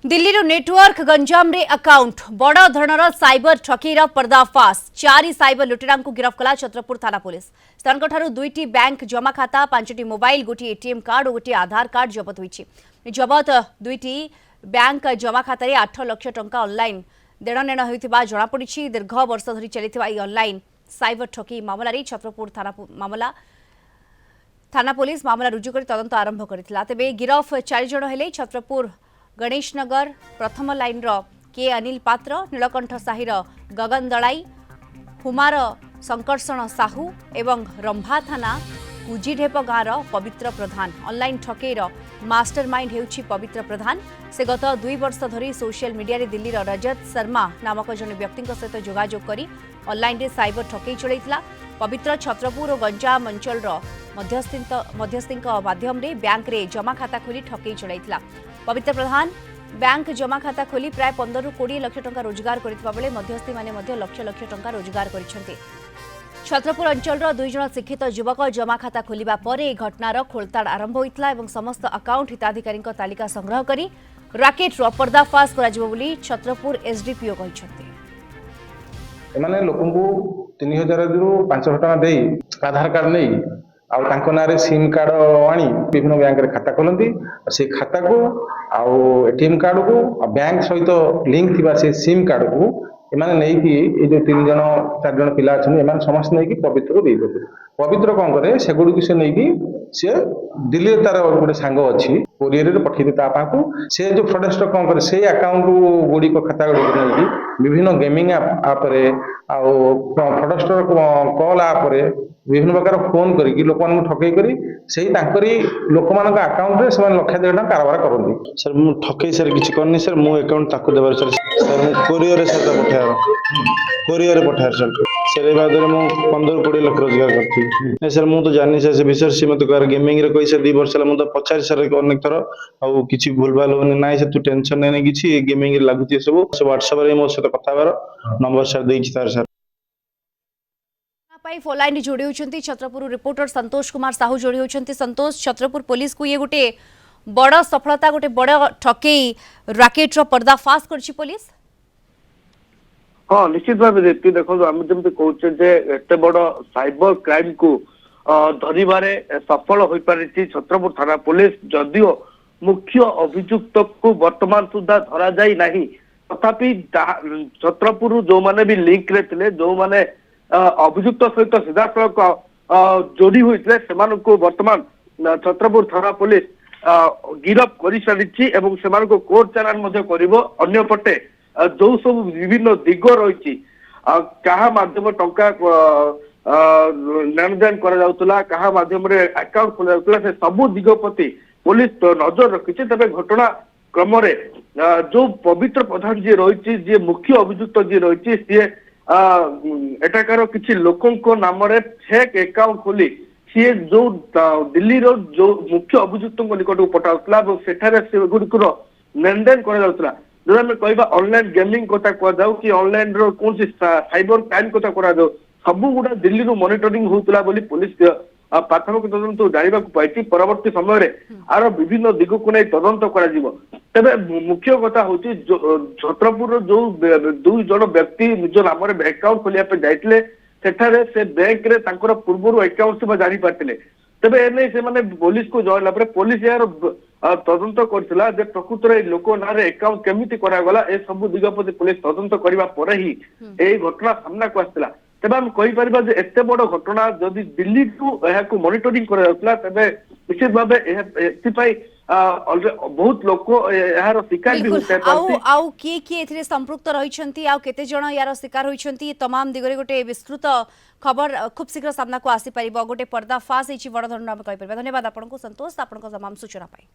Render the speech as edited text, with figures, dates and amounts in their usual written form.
Delhi network Ganjam रे account बड़ धरणर cyber ठकीर पर्दाफाश 4 साइबर लुटेरा को गिरफ्त कला छत्रपुर थाना पुलिस सेठार 2टी बैंक जमा खाता 5टी मोबाइल गोटे एटीएम कार्ड और गोटे आधार कार्ड जबत होती जबत 2टी बैंक जमा खाता 8 लाख टंका ऑनलाइन देणनेण होता जमापड़ी दीर्घ वर्ष धरी चली ऑनलाइन साइबर ठकी मामलें छत्रपुर थाना पुलिस मामला रुजु कर तदंत आरंभ करथिला। तेबे गिरफ 4 जण हेले छत्रपुर गणेश नगर प्रथम लाइन के अनिल पात्र नीलकंठ साहिर गगन दलाई हुमार संकर्षण साहू एवं रंभा थाना कुजीढेप गाँव पवित्र प्रधान ऑनलाइन ठकेईर मास्टरमाइंड हेउछि पवित्र प्रधान से गत 2 वर्ष धरी सोशल मीडिया रे दिल्ली रजत शर्मा नामक जन व्यक्ति सहित जोगाजोग करी ऑनलाइन रे साइबर ठकेई चलैतिला। पवित्र छत्रपुर और गंजाम अंचल मध्यस्थी माध्यम रे बैंक रे जमा खाता खोली ठकेई चलैतिला। पवित्र प्रधान बैंक जमा खाता खोली प्राय 15 ରୁ 20 लाख टंका रोजगार करथिबा बेले मध्यस्थी माने मध्य लक्ष लक्ष टंका रोजगार करिसेंती। छत्रपुर अंचल 2 जण शिक्षित युवक जमा खाता खोलिबा परे घटनार खोलताड़ आरंभ होइतला एवं समस्त अकाउंट हिताधिकारी तालिका संग्रह करी राकेट पर्दाफाश कराजिबो बोली छत्रपुर एसडीपीओ कहिसेंती। एमाने लोकंकु 3000 रु 5000 टका देई आधार कार्ड नै आउ तांको नारे सिम कार्ड आनी विभिन्न बैंक रे खाता खोलती से खाता को आउ एटीएम कार्ड को बैंक सहित लिंक थिबा से सिम कार्ड को एमाने नै कि ए जो 3 जण 4 जण पिला छन एमाने समस्त नै कि पवित्र को देई दे। पवित्र कोन करे से गुडी कि से नै कि से दिल्ली तार गोटे सांग अछि कोरियर रे पठि दे ता पाकू से जो फ्रॉडस्टर कोन करे से अकाउंट गुडी को खाता गुडी नै कि विभिन्न गेमिंग ऐप रे आउ फ्रॉडस्टर कॉल ऐप रे विभिन्न प्रकार फोन करी लोक ठकई करी से लोक मान अकाउंट से लक्ष 1.5 लाख कारोबार करती। सर मु ठकई सर किसी करनी सर मु अकाउंट ताको देबार सर सर मु कोरियर सर पठार कोरियर पठार सर सर ए बाद मु 15 ରୁ 20 लाख रोजगार करती नहीं सर मु तो जानी सर से विषय से मत कर गेमिंग रे कोई सर 2 वर्ष ला मु तो 50 सर अनेक थर आ किछि भूल भाल होनी नाही से तू टेंशन नै किछि गेमिंग रे लागुती सब WhatsApp रे मो से कथा बार नंबर सर देछि सर फोन लाइन जोड़ी होती छत्रपुर रिपोर्टर संतोष कुमार साहू जोड़ी होती। संतोष छत्रपुर पुलिस को ये गोटे बड़ सफलता गोटे बड़ ठकेई राकेट पर्दाफाश करछि पुलिस। हाँ निश्चित भाव दीप्ति देखो आम जमी कहे एत बड़ साइबर क्राइम को धरवे सफल हो पारी छत्रपुर थाना पुलिस जदियो मुख्य अभियुक्त को वर्तमान सुधा धरा जाई नहीं तथापि छत्रपुर जो माने भी लिंक रे थिले जो माने अभियुक्त सहित सीधा सड़क जोड़ी होते से वर्तमान छत्रपुर थाना पुलिस गिरफ कर सारी कोर्ट चालान अन्यपटे जो सब विभिन्न दिग रही क्या माध्यम टंका लेन देन क्या माध्यम अकाउंट खोल से सबू दिग प्रति पुलिस नजर रखी तेज घटना क्रम जो पवित्र प्रधान जी रही जी मुख्य अभियुक्त जी रही सी एटाकार किसी लोकों नाम फेक अकाउंट खोली सी जो दिल्ली रो जो मुख्य अभियुक्त निकट को पठाउला से गुड़िकर लेन देन कर कहवा ऑनलाइन गेमिंग कथा कहु कि ऑनलाइन रो कौन साइबर क्राइम कथा करा सब गुड़ा दिल्ली रू मॉनिटरिंग होता पुलिस प्राथमिक तदंत जाना पाई परवर्ती समय आर विभिन्न दिग को नहीं तदंत कर तेरे मुख्य कथा हूँ छत्रपुर जो 2 जण व्यक्ति निज नाम अकाउंट खोलिया जाइए सेठारे से बैंक रे तांकर पूर्व अकाउंट से जानी पार्थिले तेरे एने से माने पुलिस को जॉइन पुलिस यार तदंत करथिला जे प्रकृत रे लोक ना रे अकाउंट केमिति करागला ए सब दिग प्रति पुलिस तदंत करबा पर ही ए घटना सामना को आस्थिला। तेबे हम कहि परिबा जे एते बड़ घटना जदि दिल्ली को एहा को मॉनिटरिंग करा जाउतला तेबे निश्चित भाबे एथिपाई बहुत लोक यार शिकार भी होते आउ किए एथिरे संपृक्त रहिसंती आउ केते जण यार शिकार होइसंती तमाम दिगरे गोटे विस्तृत खबर खूब शीघ्र सामना को आसी परिबो गोटे पर्दाफाश हिची बड़ धरण हम कहि परिबा। धन्यवाद आपनको संतोष आपनको तमाम सूचना पाई।